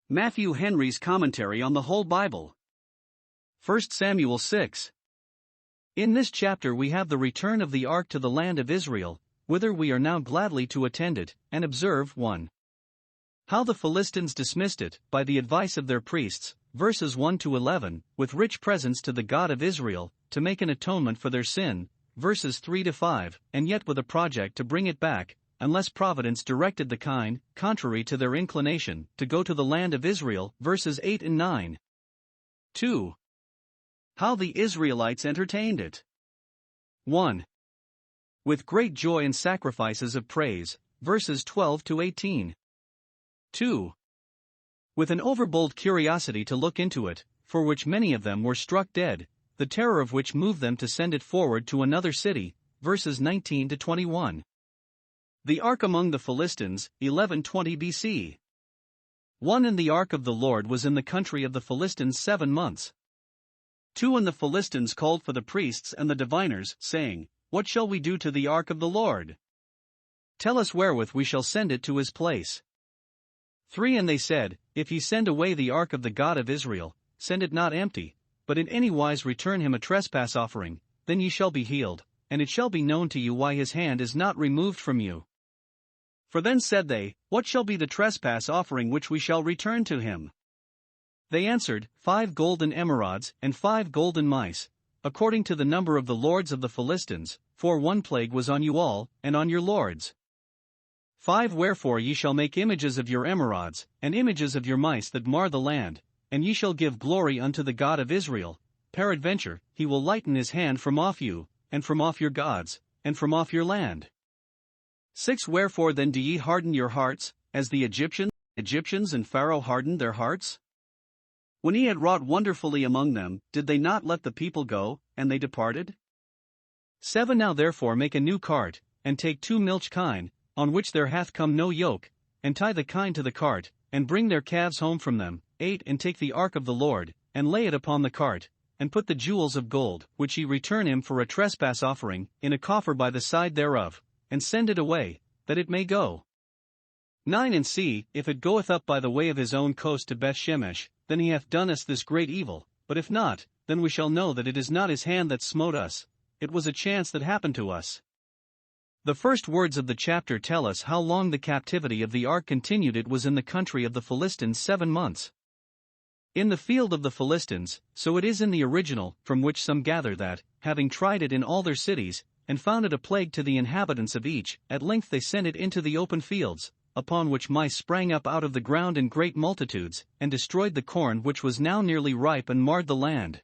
Matthew Henry's Commentary on the Whole Bible. 1 Samuel 6. In this chapter we have the return of the ark to the land of Israel, whither we are now gladly to attend it, and observe 1. How the Philistines dismissed it, by the advice of their priests, verses 1 to 11, with rich presents to the God of Israel, to make an atonement for their sin, verses 3 to 5, and yet with a project to bring it back, unless Providence directed the kind, contrary to their inclination, to go to the land of Israel, verses 8 and 9. 2. How the Israelites entertained it. 1. With great joy and sacrifices of praise, verses 12 to 18. 2. With an overbold curiosity to look into it, for which many of them were struck dead, the terror of which moved them to send it forward to another city, verses 19 to 21. The ark among the Philistines, 1120 BC. 1. And the ark of the Lord was in the country of the Philistines 7 months. 2. And the Philistines called for the priests and the diviners, saying, What shall we do to the ark of the Lord? Tell us wherewith we shall send it to his place. 3. And they said, If ye send away the ark of the God of Israel, send it not empty, but in any wise return him a trespass offering, then ye shall be healed, and it shall be known to you why his hand is not removed from you. For then said they, What shall be the trespass offering which we shall return to him? They answered, 5 golden emerods, and 5 golden mice, according to the number of the lords of the Philistines, for 1 plague was on you all, and on your lords. 5. Wherefore ye shall make images of your emerods, and images of your mice that mar the land, and ye shall give glory unto the God of Israel. Peradventure, he will lighten his hand from off you, and from off your gods, and from off your land. 6. Wherefore then do ye harden your hearts, as the Egyptians and Pharaoh hardened their hearts? When he had wrought wonderfully among them, did they not let the people go, and they departed? 7. Now therefore make a new cart, and take 2 milch kine, on which there hath come no yoke, and tie the kine to the cart, and bring their calves home from them. 8. And take the ark of the Lord, and lay it upon the cart, and put the jewels of gold, which ye return him for a trespass offering, in a coffer by the side thereof, and send it away, that it may go. 9. And see, if it goeth up by the way of his own coast to Beth Shemesh, then he hath done us this great evil, but if not, then we shall know that it is not his hand that smote us, it was a chance that happened to us. The first words of the chapter tell us how long the captivity of the ark continued. It was in the country of the Philistines 7 months. In the field of the Philistines, so it is in the original, from which some gather that, having tried it in all their cities, and found it a plague to the inhabitants of each, at length they sent it into the open fields, upon which mice sprang up out of the ground in great multitudes, and destroyed the corn which was now nearly ripe and marred the land.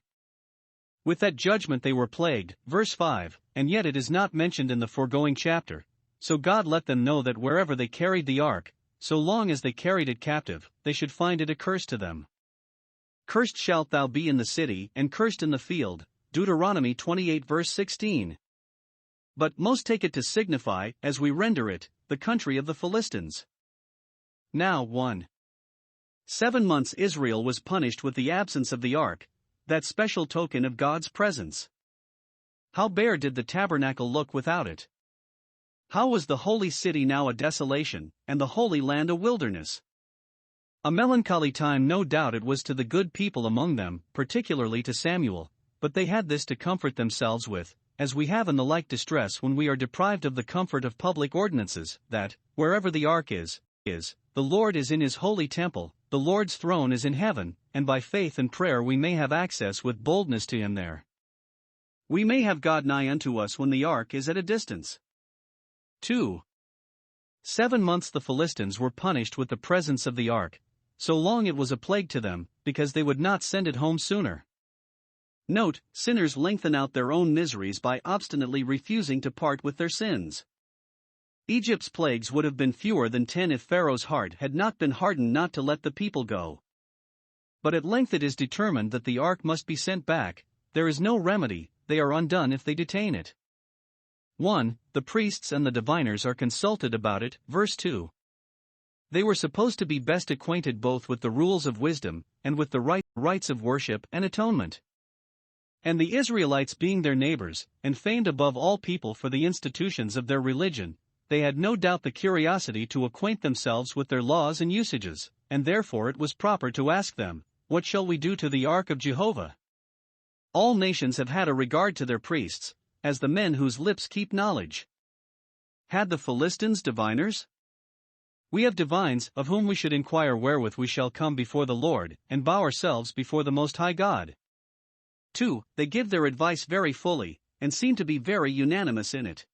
With that judgment they were plagued, verse 5, and yet it is not mentioned in the foregoing chapter. So God let them know that wherever they carried the ark, so long as they carried it captive, they should find it a curse to them. Cursed shalt thou be in the city, and cursed in the field, Deuteronomy 28 verse 16. But most take it to signify, as we render it, the country of the Philistines. Now 1. 7 months Israel was punished with the absence of the ark, that special token of God's presence. How bare did the tabernacle look without it? How was the holy city now a desolation, and the holy land a wilderness? A melancholy time no doubt it was to the good people among them, particularly to Samuel, but they had this to comfort themselves with, as we have in the like distress when we are deprived of the comfort of public ordinances, that, wherever the ark is, the Lord is in his holy temple, the Lord's throne is in heaven, and by faith and prayer we may have access with boldness to him there. We may have God nigh unto us when the ark is at a distance. 2. 7 months the Philistines were punished with the presence of the ark, so long it was a plague to them, because they would not send it home sooner. Note, sinners lengthen out their own miseries by obstinately refusing to part with their sins. Egypt's plagues would have been fewer than 10 if Pharaoh's heart had not been hardened not to let the people go. But at length it is determined that the ark must be sent back. There is no remedy, they are undone if they detain it. 1. The priests and the diviners are consulted about it, verse 2. They were supposed to be best acquainted both with the rules of wisdom, and with the rites of worship and atonement. And the Israelites being their neighbors, and famed above all people for the institutions of their religion, they had no doubt the curiosity to acquaint themselves with their laws and usages, and therefore it was proper to ask them, "What shall we do to the ark of Jehovah?" All nations have had a regard to their priests, as the men whose lips keep knowledge. Had the Philistines diviners? We have divines, of whom we should inquire wherewith we shall come before the Lord, and bow ourselves before the Most High God. 2. They give their advice very fully, and seem to be very unanimous in it.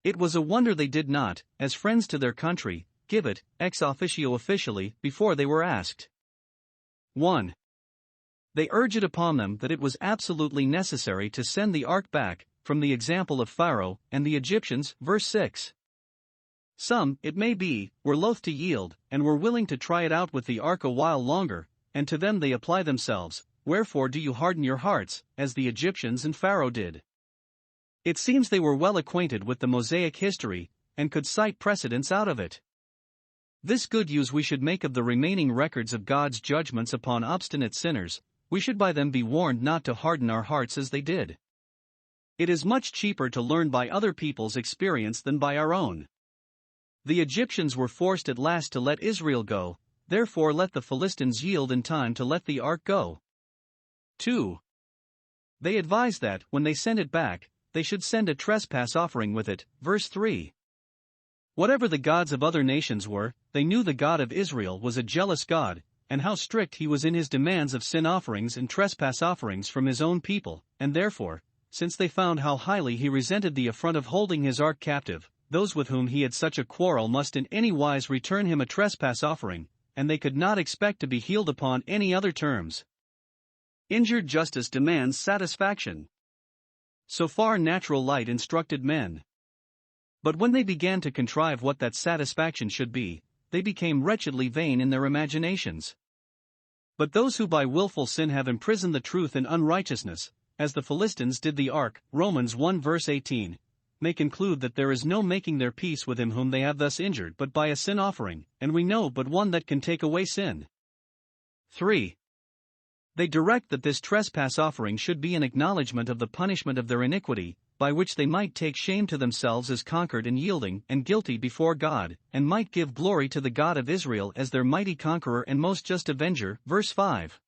It was a wonder they did not, as friends to their country, give it, ex officio officially, before they were asked. 1. They urge it upon them that it was absolutely necessary to send the ark back, from the example of Pharaoh and the Egyptians, verse 6. Some, it may be, were loath to yield, and were willing to try it out with the ark a while longer, and to them they apply themselves, "Wherefore do you harden your hearts, as the Egyptians and Pharaoh did?" It seems they were well acquainted with the Mosaic history, and could cite precedents out of it. This good use we should make of the remaining records of God's judgments upon obstinate sinners. We should by them be warned not to harden our hearts as they did. It is much cheaper to learn by other people's experience than by our own. The Egyptians were forced at last to let Israel go, therefore let the Philistines yield in time to let the ark go. 2. They advised that, when they sent it back, they should send a trespass offering with it, verse 3. Whatever the gods of other nations were, they knew the God of Israel was a jealous God, and how strict he was in his demands of sin offerings and trespass offerings from his own people, and therefore, since they found how highly he resented the affront of holding his ark captive, those with whom he had such a quarrel must in any wise return him a trespass offering, and they could not expect to be healed upon any other terms. Injured justice demands satisfaction. So far natural light instructed men. But when they began to contrive what that satisfaction should be, they became wretchedly vain in their imaginations. But those who by willful sin have imprisoned the truth in unrighteousness, as the Philistines did the ark, Romans 1 verse 18, may conclude that there is no making their peace with him whom they have thus injured but by a sin offering, and we know but one that can take away sin. 3. They direct that this trespass offering should be an acknowledgment of the punishment of their iniquity, by which they might take shame to themselves as conquered and yielding and guilty before God, and might give glory to the God of Israel as their mighty conqueror and most just avenger, verse 5.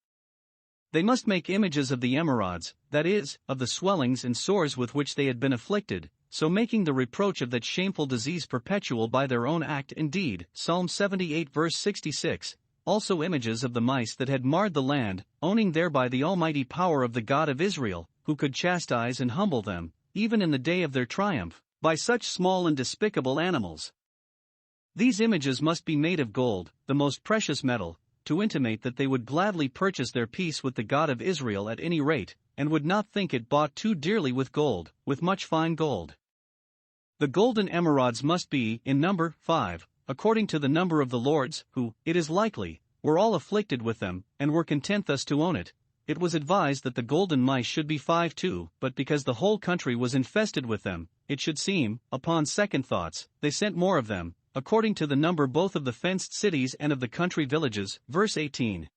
They must make images of the emerods, that is, of the swellings and sores with which they had been afflicted, so making the reproach of that shameful disease perpetual by their own act and deed, Psalm 78 verse 66, also images of the mice that had marred the land, owning thereby the almighty power of the God of Israel, who could chastise and humble them, even in the day of their triumph, by such small and despicable animals. These images must be made of gold, the most precious metal, to intimate that they would gladly purchase their peace with the God of Israel at any rate, and would not think it bought too dearly with gold, with much fine gold. The golden emerods must be, in number, 5, according to the number of the lords, who, it is likely, were all afflicted with them, and were content thus to own it. It was advised that the golden mice should be 5 too, but because the whole country was infested with them, it should seem, upon second thoughts, they sent more of them, according to the number both of the fenced cities and of the country villages, verse 18.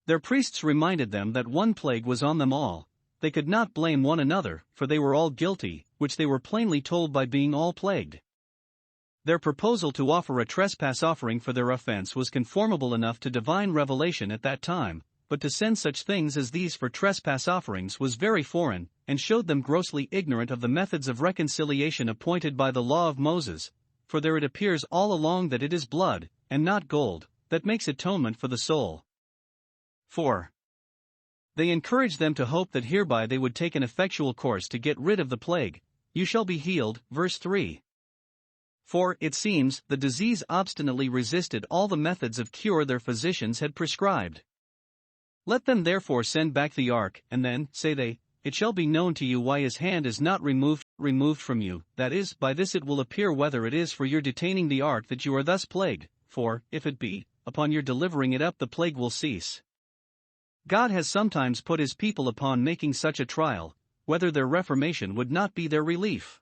Their priests reminded them that one plague was on them all. They could not blame one another, for they were all guilty, which they were plainly told by being all plagued. Their proposal to offer a trespass offering for their offense was conformable enough to divine revelation at that time, but to send such things as these for trespass offerings was very foreign, and showed them grossly ignorant of the methods of reconciliation appointed by the law of Moses, for there it appears all along that it is blood, and not gold, that makes atonement for the soul. 4. They encouraged them to hope that hereby they would take an effectual course to get rid of the plague. You shall be healed, verse 3. For, it seems, the disease obstinately resisted all the methods of cure their physicians had prescribed. Let them therefore send back the ark, and then, say they, it shall be known to you why his hand is not removed from you, that is, by this it will appear whether it is for your detaining the ark that you are thus plagued, for, if it be, upon your delivering it up the plague will cease. God has sometimes put his people upon making such a trial, whether their reformation would not be their relief.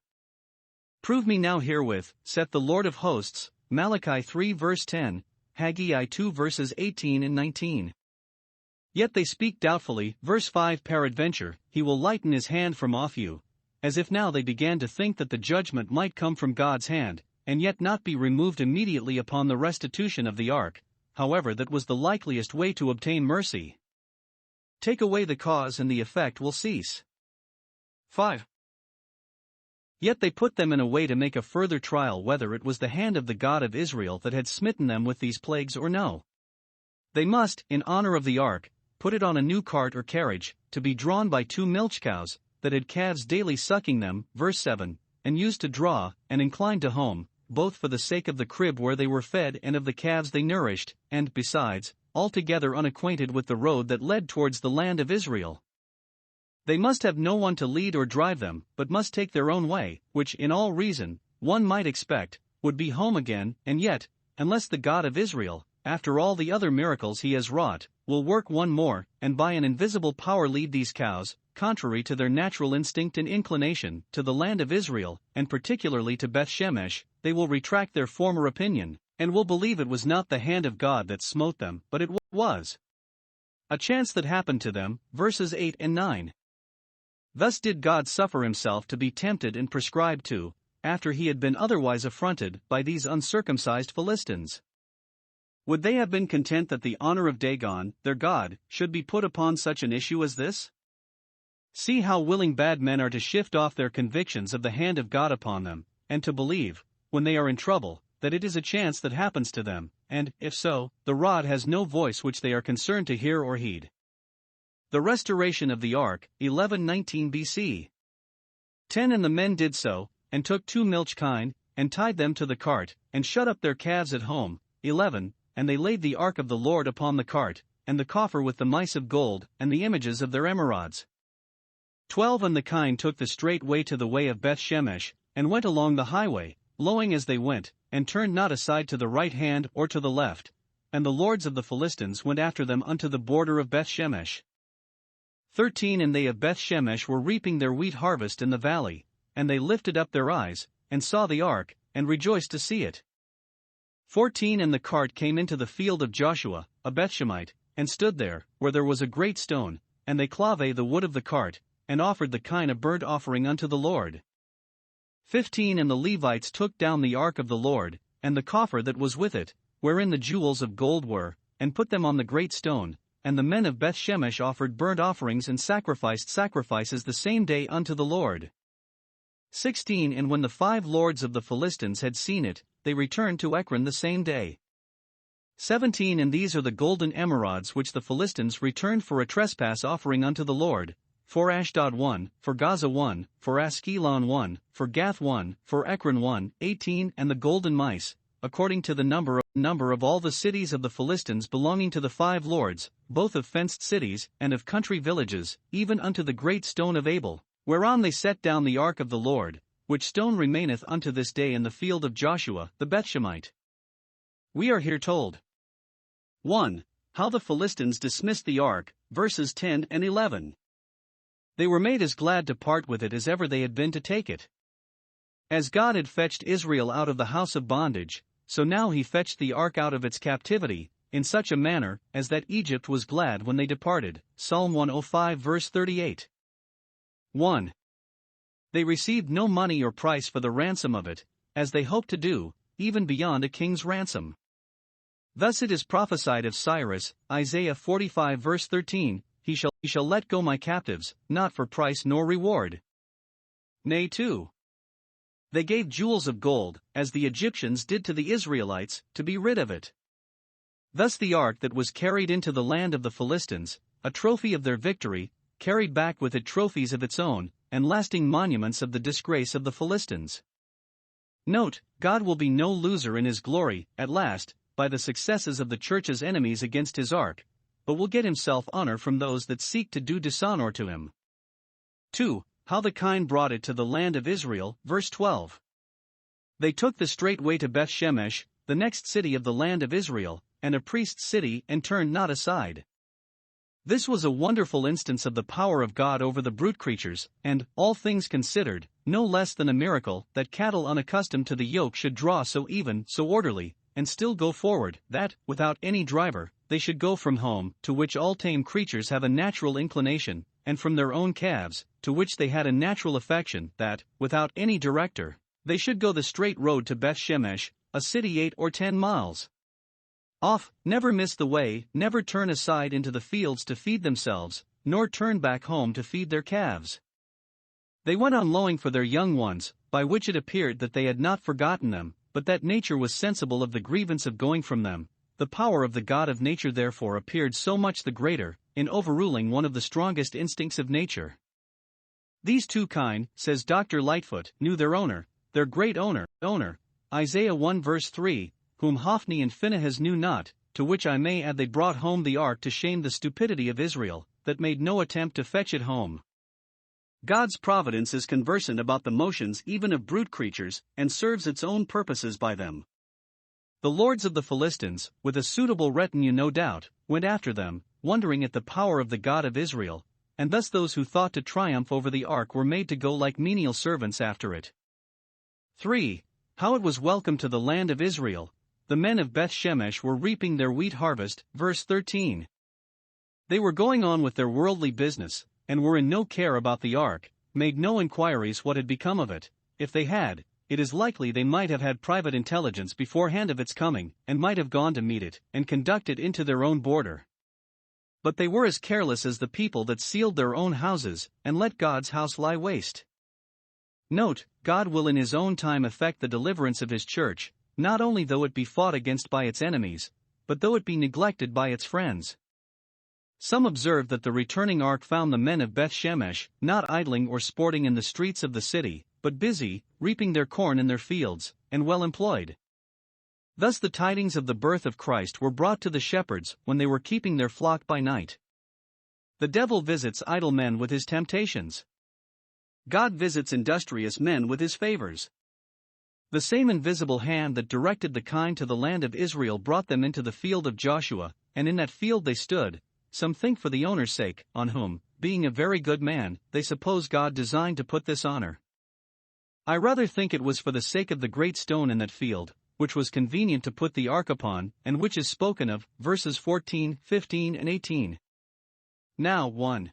Prove me now herewith, saith the Lord of hosts, Malachi 3 verse 10, Haggai 2 verses 18 and 19. Yet they speak doubtfully, verse 5 peradventure, he will lighten his hand from off you, as if now they began to think that the judgment might come from God's hand, and yet not be removed immediately upon the restitution of the ark, however, that was the likeliest way to obtain mercy. Take away the cause and the effect will cease. 5. Yet they put them in a way to make a further trial whether it was the hand of the God of Israel that had smitten them with these plagues or no. They must, in honor of the ark, put it on a new cart or carriage, to be drawn by 2 milch cows, that had calves daily sucking them, verse 7, and used to draw, and inclined to home, both for the sake of the crib where they were fed and of the calves they nourished, and, besides, altogether unacquainted with the road that led towards the land of Israel. They must have no one to lead or drive them, but must take their own way, which in all reason, one might expect, would be home again, and yet, unless the God of Israel, after all the other miracles he has wrought, will work one more, and by an invisible power lead these cows, contrary to their natural instinct and inclination, to the land of Israel, and particularly to Beth Shemesh, they will retract their former opinion, and will believe it was not the hand of God that smote them, but it was a chance that happened to them, verses 8 and 9. Thus did God suffer himself to be tempted and prescribed to, after he had been otherwise affronted by these uncircumcised Philistines. Would they have been content that the honor of Dagon, their god, should be put upon such an issue as this? See how willing bad men are to shift off their convictions of the hand of God upon them, and to believe, when they are in trouble, that it is a chance that happens to them, and, if so, the rod has no voice which they are concerned to hear or heed. The restoration of the ark, 1119 BC. 10 And the men did so, and took 2 milch kine, and tied them to the cart, and shut up their calves at home. 11 And they laid the ark of the Lord upon the cart, and the coffer with the mice of gold, and the images of their emerods. 12 And the kine took the straight way to the way of Beth Shemesh, and went along the highway, lowing as they went, and turned not aside to the right hand or to the left. And the lords of the Philistines went after them unto the border of Beth Shemesh. 13 And they of Beth Shemesh were reaping their wheat harvest in the valley, and they lifted up their eyes, and saw the ark, and rejoiced to see it. 14 And the cart came into the field of Joshua, a Bethshemite, and stood there, where there was a great stone, and they clave the wood of the cart, and offered the kine a burnt offering unto the Lord. 15 And the Levites took down the ark of the Lord, and the coffer that was with it, wherein the jewels of gold were, and put them on the great stone, and the men of Beth Shemesh offered burnt offerings and sacrificed sacrifices the same day unto the Lord. 16 And when the 5 lords of the Philistines had seen it, they returned to Ekron the same day. 17 And these are the golden emerods which the Philistines returned for a trespass offering unto the Lord, for Ashdod 1, for Gaza 1, for Askelon 1, for Gath 1, for Ekron 1, 18 And the golden mice, according to the number of all the cities of the Philistines belonging to the 5 lords, both of fenced cities and of country villages, even unto the great stone of Abel, whereon they set down the ark of the Lord, which stone remaineth unto this day in the field of Joshua the Bethshemite. We are here told 1. How the Philistines dismissed the ark, verses 10 and 11. They were made as glad to part with it as ever they had been to take it. As God had fetched Israel out of the house of bondage, so now he fetched the ark out of its captivity, in such a manner as that Egypt was glad when they departed. Psalm 105 verse 38. 1. They received no money or price for the ransom of it, as they hoped to do, even beyond a king's ransom. Thus it is prophesied of Cyrus, Isaiah 45 verse 13, He shall let go my captives, not for price nor reward. Nay 2. They gave jewels of gold, as the Egyptians did to the Israelites, to be rid of it. Thus the ark that was carried into the land of the Philistines, a trophy of their victory, carried back with it trophies of its own, and lasting monuments of the disgrace of the Philistines. Note, God will be no loser in his glory, at last, by the successes of the church's enemies against his ark, but will get himself honor from those that seek to do dishonor to him. 2. How the kine brought it to the land of Israel, verse 12. They took the straight way to Beth Shemesh, the next city of the land of Israel, and a priest's city, and turned not aside. This was a wonderful instance of the power of God over the brute creatures, and, all things considered, no less than a miracle that cattle unaccustomed to the yoke should draw so even, so orderly, and still go forward, that, without any driver, they should go from home, to which all tame creatures have a natural inclination, and from their own calves, to which they had a natural affection, that, without any director, they should go the straight road to Beth Shemesh, a city 8 or 10 miles Off, never miss the way, never turn aside into the fields to feed themselves, nor turn back home to feed their calves. They went on lowing for their young ones, by which it appeared that they had not forgotten them, but that nature was sensible of the grievance of going from them. The power of the God of nature therefore appeared so much the greater, in overruling one of the strongest instincts of nature. These two kine, says Dr. Lightfoot, knew their owner, their great owner, Isaiah 1 verse 3, whom Hophni and Phinehas knew not, to which I may add they brought home the ark to shame the stupidity of Israel, that made no attempt to fetch it home. God's providence is conversant about the motions even of brute creatures, and serves its own purposes by them. The lords of the Philistines, with a suitable retinue no doubt, went after them, wondering at the power of the God of Israel, and thus those who thought to triumph over the ark were made to go like menial servants after it. 3. How it was welcome to the land of Israel. The men of Beth Shemesh were reaping their wheat harvest, verse 13. They were going on with their worldly business, and were in no care about the ark, made no inquiries what had become of it. If they had, it is likely they might have had private intelligence beforehand of its coming, and might have gone to meet it, and conduct it into their own border. But they were as careless as the people that sealed their own houses, and let God's house lie waste. Note, God will in his own time effect the deliverance of his church, not only though it be fought against by its enemies, but though it be neglected by its friends. Some observe that the returning ark found the men of Beth Shemesh, not idling or sporting in the streets of the city, but busy, reaping their corn in their fields, and well employed. Thus the tidings of the birth of Christ were brought to the shepherds when they were keeping their flock by night. The devil visits idle men with his temptations. God visits industrious men with his favors. The same invisible hand that directed the kine to the land of Israel brought them into the field of Joshua, and in that field they stood, some think for the owner's sake, on whom, being a very good man, they suppose God designed to put this honor. I rather think it was for the sake of the great stone in that field, which was convenient to put the ark upon, and which is spoken of, verses 14, 15 and 18. Now 1.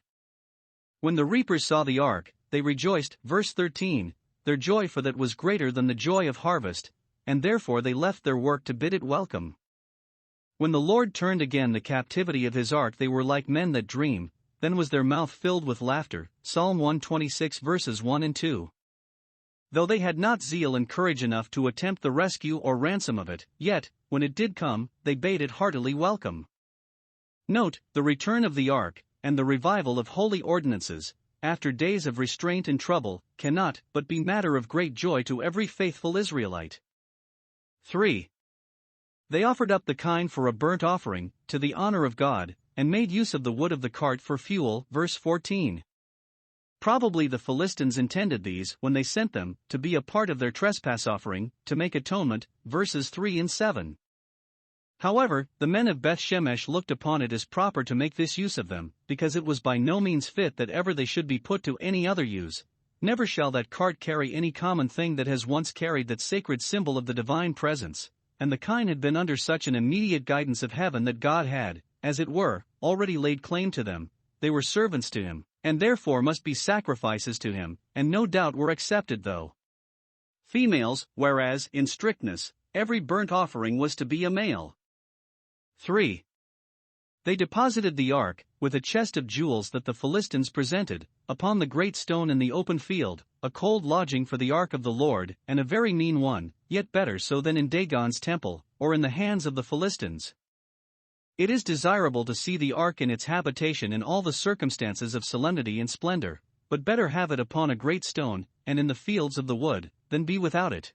When the reapers saw the ark, they rejoiced, verse 13, their joy for that was greater than the joy of harvest, and therefore they left their work to bid it welcome. When the Lord turned again the captivity of his ark, they were like men that dream, then was their mouth filled with laughter, Psalm 126 verses 1 and 2. Though they had not zeal and courage enough to attempt the rescue or ransom of it, yet, when it did come, they bade it heartily welcome. Note, the return of the ark, and the revival of holy ordinances, after days of restraint and trouble, cannot but be matter of great joy to every faithful Israelite. 3. They offered up the kine for a burnt offering, to the honor of God, and made use of the wood of the cart for fuel, verse 14. Probably the Philistines intended these, when they sent them, to be a part of their trespass offering, to make atonement, verses 3 and 7. However, the men of Beth Shemesh looked upon it as proper to make this use of them, because it was by no means fit that ever they should be put to any other use. Never shall that cart carry any common thing that has once carried that sacred symbol of the divine presence, and the kine had been under such an immediate guidance of heaven that God had, as it were, already laid claim to them. They were servants to him, and therefore must be sacrifices to him, and no doubt were accepted though females, whereas, in strictness, every burnt offering was to be a male. 3. They deposited the ark, with a chest of jewels that the Philistines presented, upon the great stone in the open field, a cold lodging for the ark of the Lord, and a very mean one, yet better so than in Dagon's temple, or in the hands of the Philistines. It is desirable to see the ark in its habitation in all the circumstances of solemnity and splendor, but better have it upon a great stone, and in the fields of the wood, than be without it.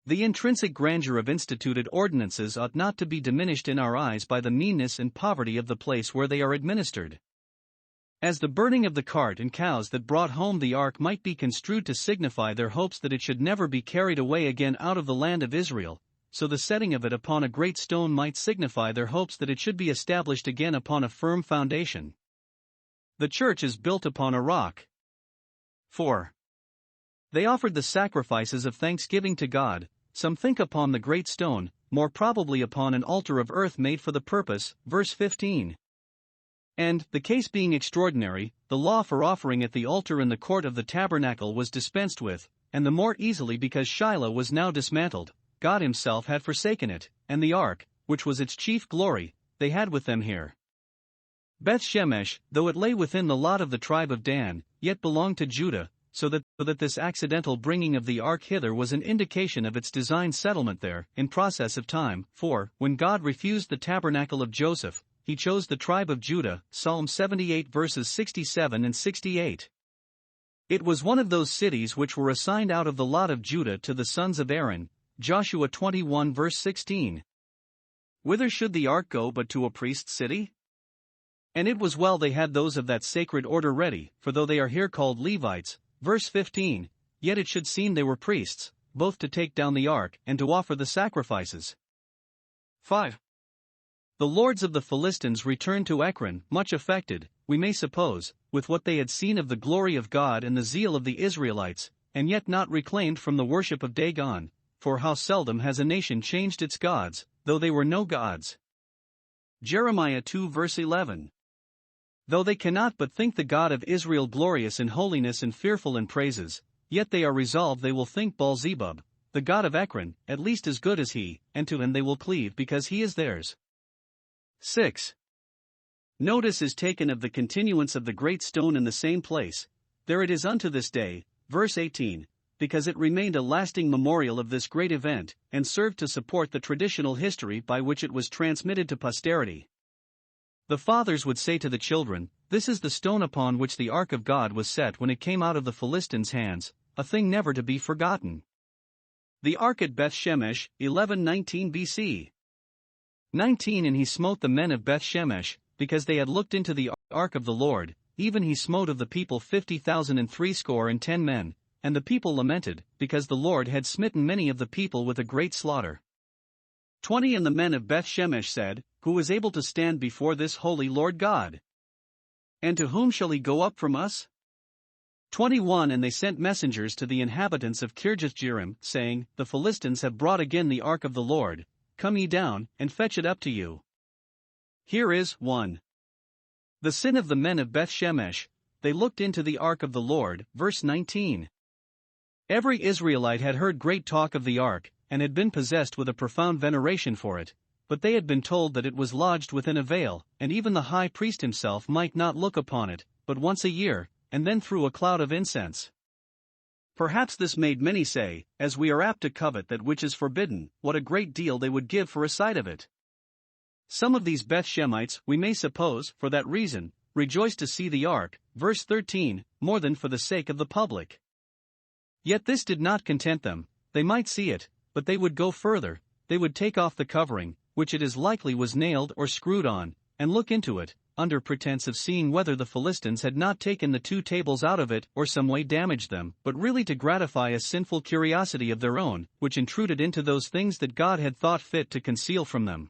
The intrinsic grandeur of instituted ordinances ought not to be diminished in our eyes by the meanness and poverty of the place where they are administered. As the burning of the cart and cows that brought home the ark might be construed to signify their hopes that it should never be carried away again out of the land of Israel, so the setting of it upon a great stone might signify their hopes that it should be established again upon a firm foundation. The church is built upon a rock. 4. They offered the sacrifices of thanksgiving to God, some think upon the great stone, more probably upon an altar of earth made for the purpose, verse 15. And, the case being extraordinary, the law for offering at the altar in the court of the tabernacle was dispensed with, and the more easily because Shiloh was now dismantled, God himself had forsaken it, and the ark, which was its chief glory, they had with them here. Beth Shemesh, though it lay within the lot of the tribe of Dan, yet belonged to Judah, so that this accidental bringing of the ark hither was an indication of its designed settlement there, in process of time. For, when God refused the tabernacle of Joseph, he chose the tribe of Judah, Psalm 78 verses 67 and 68. It was one of those cities which were assigned out of the lot of Judah to the sons of Aaron, Joshua 21 verse 16. Whither should the ark go but to a priest's city? And it was well they had those of that sacred order ready, for though they are here called Levites, verse 15, yet it should seem they were priests, both to take down the ark and to offer the sacrifices. 5. The lords of the Philistines returned to Ekron, much affected, we may suppose, with what they had seen of the glory of God and the zeal of the Israelites, and yet not reclaimed from the worship of Dagon, for how seldom has a nation changed its gods, though they were no gods. Jeremiah 2 verse 11. Though they cannot but think the God of Israel glorious in holiness and fearful in praises, yet they are resolved they will think Baal-zebub, the god of Ekron, at least as good as he, and to him they will cleave because he is theirs. 6. Notice is taken of the continuance of the great stone in the same place, there it is unto this day, verse 18, because it remained a lasting memorial of this great event, and served to support the traditional history by which it was transmitted to posterity. The fathers would say to the children, this is the stone upon which the ark of God was set when it came out of the Philistines' hands, a thing never to be forgotten. The ark at Beth Shemesh, 1119 BC. 19 And he smote the men of Beth Shemesh, because they had looked into the ark of the Lord, even he smote of the people 50,010 men, and the people lamented, because the Lord had smitten many of the people with a great slaughter. 20 And the men of Beth Shemesh said, who is able to stand before this holy Lord God? And to whom shall he go up from us? 21 And they sent messengers to the inhabitants of Kirjath-jearim, saying, the Philistines have brought again the ark of the Lord, come ye down, and fetch it up to you. Here is 1. The sin of the men of Beth Shemesh, they looked into the ark of the Lord, verse 19. Every Israelite had heard great talk of the ark, and had been possessed with a profound veneration for it, but they had been told that it was lodged within a veil, and even the high priest himself might not look upon it, but once a year, and then through a cloud of incense. Perhaps this made many say, as we are apt to covet that which is forbidden, what a great deal they would give for a sight of it. Some of these Beth Shemites, we may suppose, for that reason, rejoiced to see the ark, verse 13, more than for the sake of the public. Yet this did not content them, they might see it, but they would go further, they would take off the covering, which it is likely was nailed or screwed on, and look into it, under pretense of seeing whether the Philistines had not taken the 2 tables out of it or some way damaged them, but really to gratify a sinful curiosity of their own, which intruded into those things that God had thought fit to conceal from them.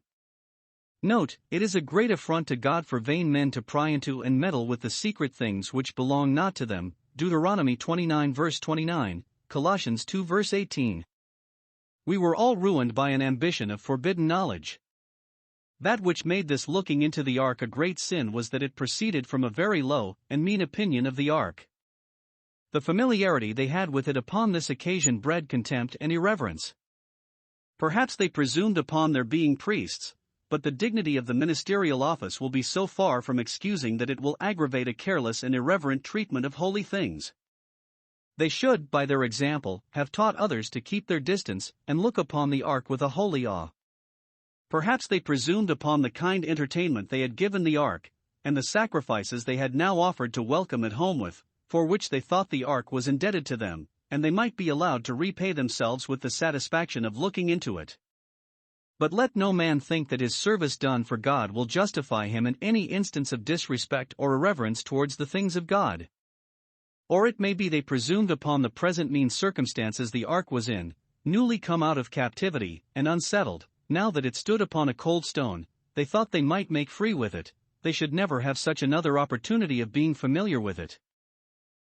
Note, it is a great affront to God for vain men to pry into and meddle with the secret things which belong not to them, Deuteronomy 29 verse 29, Colossians 2 verse 18. We were all ruined by an ambition of forbidden knowledge. That which made this looking into the ark a great sin was that it proceeded from a very low and mean opinion of the ark. The familiarity they had with it upon this occasion bred contempt and irreverence. Perhaps they presumed upon their being priests, but the dignity of the ministerial office will be so far from excusing that it will aggravate a careless and irreverent treatment of holy things. They should, by their example, have taught others to keep their distance and look upon the ark with a holy awe. Perhaps they presumed upon the kind entertainment they had given the ark, and the sacrifices they had now offered to welcome it home with, for which they thought the ark was indebted to them, and they might be allowed to repay themselves with the satisfaction of looking into it. But let no man think that his service done for God will justify him in any instance of disrespect or irreverence towards the things of God. Or it may be they presumed upon the present mean circumstances the ark was in, newly come out of captivity, and unsettled. Now that it stood upon a cold stone, they thought they might make free with it, they should never have such another opportunity of being familiar with it.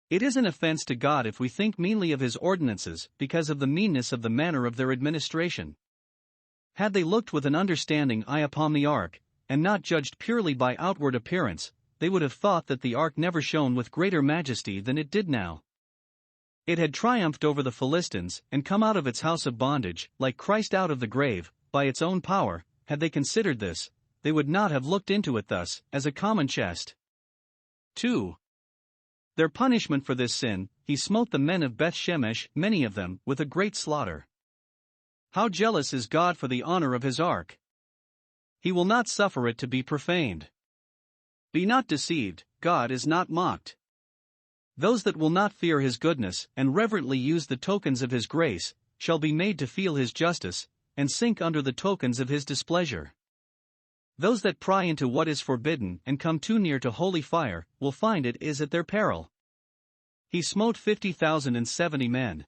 It is an offense to God if we think meanly of his ordinances, because of the meanness of the manner of their administration. Had they looked with an understanding eye upon the ark, and not judged purely by outward appearance, they would have thought that the ark never shone with greater majesty than it did now. It had triumphed over the Philistines, and come out of its house of bondage, like Christ out of the grave, by its own power, had they considered this, they would not have looked into it thus, as a common chest. 2. Their punishment for this sin, he smote the men of Beth Shemesh, many of them, with a great slaughter. How jealous is God for the honor of his ark! He will not suffer it to be profaned. Be not deceived, God is not mocked. Those that will not fear his goodness, and reverently use the tokens of his grace, shall be made to feel his justice, and sink under the tokens of his displeasure. Those that pry into what is forbidden and come too near to holy fire, will find it is at their peril. He smote 50,070 men.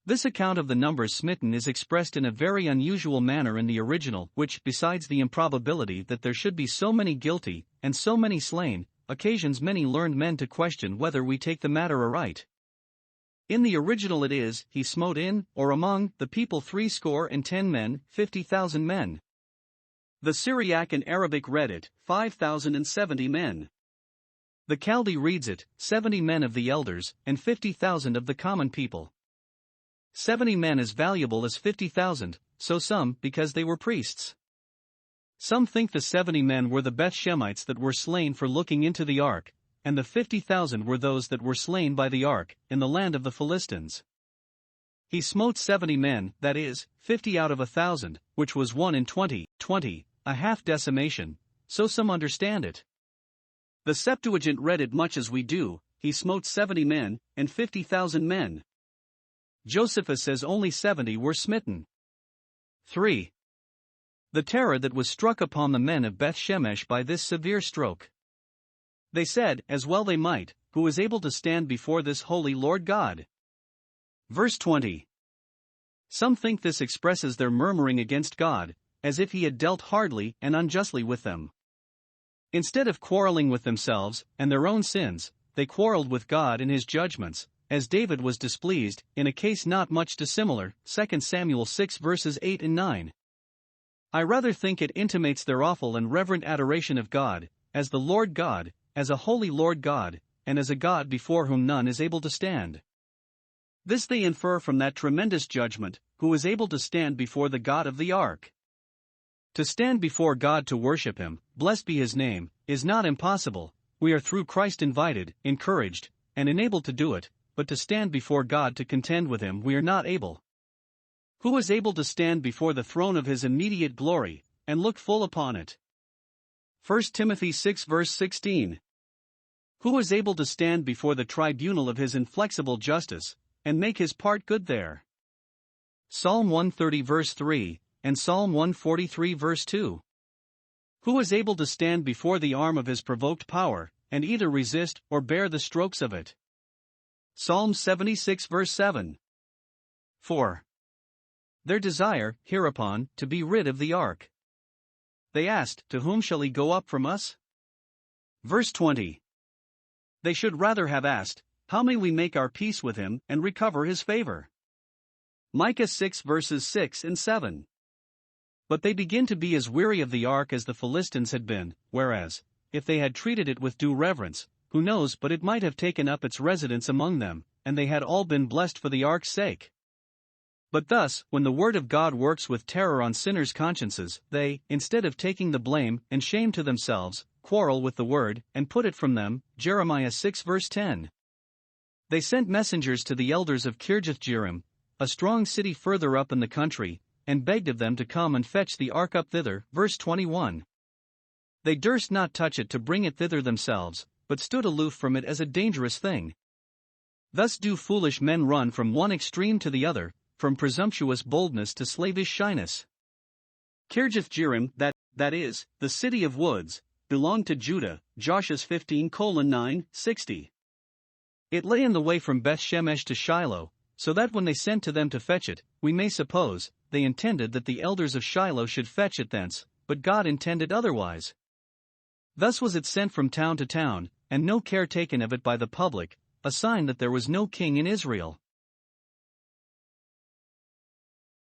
This account of the numbers smitten is expressed in a very unusual manner in the original, which, besides the improbability that there should be so many guilty, and so many slain, occasions many learned men to question whether we take the matter aright. In the original it is, he smote in, or among, the people 70 men, 50,000 men. The Syriac and Arabic read it, 5,070 men. The Chaldee reads it, 70 men of the elders, and 50,000 of the common people. 70 men as valuable as 50,000, so some, because they were priests. Some think the 70 men were the Beth Shemites that were slain for looking into the ark, and the 50,000 were those that were slain by the ark, in the land of the Philistines. He smote 70 men, that is, 50 out of 1,000, which was 1 in 20, a half decimation, so some understand it. The Septuagint read it much as we do, he smote 70 men, and 50,000 men. Josephus says only 70 were smitten. 3. The terror that was struck upon the men of Beth Shemesh by this severe stroke. They said, as well they might, who is able to stand before this holy Lord God? Verse 20. Some think this expresses their murmuring against God, as if he had dealt hardly and unjustly with them. Instead of quarreling with themselves and their own sins, they quarreled with God in his judgments, as David was displeased, in a case not much dissimilar, 2 Samuel 6 verses 8 and 9. I rather think it intimates their awful and reverent adoration of God, as the Lord God, as a holy Lord God, and as a God before whom none is able to stand. This they infer from that tremendous judgment, who is able to stand before the God of the ark. To stand before God to worship him, blessed be his name, is not impossible. We are through Christ invited, encouraged, and enabled to do it, but to stand before God to contend with him we are not able. Who is able to stand before the throne of his immediate glory, and look full upon it? 1 Timothy 6 verse 16. Who is able to stand before the tribunal of his inflexible justice, and make his part good there? Psalm 130 verse 3, and Psalm 143 verse 2. Who is able to stand before the arm of his provoked power, and either resist or bear the strokes of it? Psalm 76 verse 7. 4. Their desire, hereupon, to be rid of the ark. They asked, to whom shall he go up from us? Verse 20. They should rather have asked, how may we make our peace with him, and recover his favor? Micah 6 verses 6 and 7. But they begin to be as weary of the ark as the Philistines had been, whereas, if they had treated it with due reverence, who knows but it might have taken up its residence among them, and they had all been blessed for the ark's sake. But thus, when the word of God works with terror on sinners' consciences, they, instead of taking the blame and shame to themselves, quarrel with the word, and put it from them, Jeremiah 6 verse 10. They sent messengers to the elders of Kirjath-jearim, a strong city further up in the country, and begged of them to come and fetch the ark up thither, verse 21. They durst not touch it to bring it thither themselves, but stood aloof from it as a dangerous thing. Thus do foolish men run from one extreme to the other, from presumptuous boldness to slavish shyness. Kirjath-jearim, that is, the city of woods, belonged to Judah, Joshua 15:9, 60. It lay in the way from Beth Shemesh to Shiloh, so that when they sent to them to fetch it, we may suppose, they intended that the elders of Shiloh should fetch it thence, but God intended otherwise. Thus was it sent from town to town, and no care taken of it by the public, a sign that there was no king in Israel.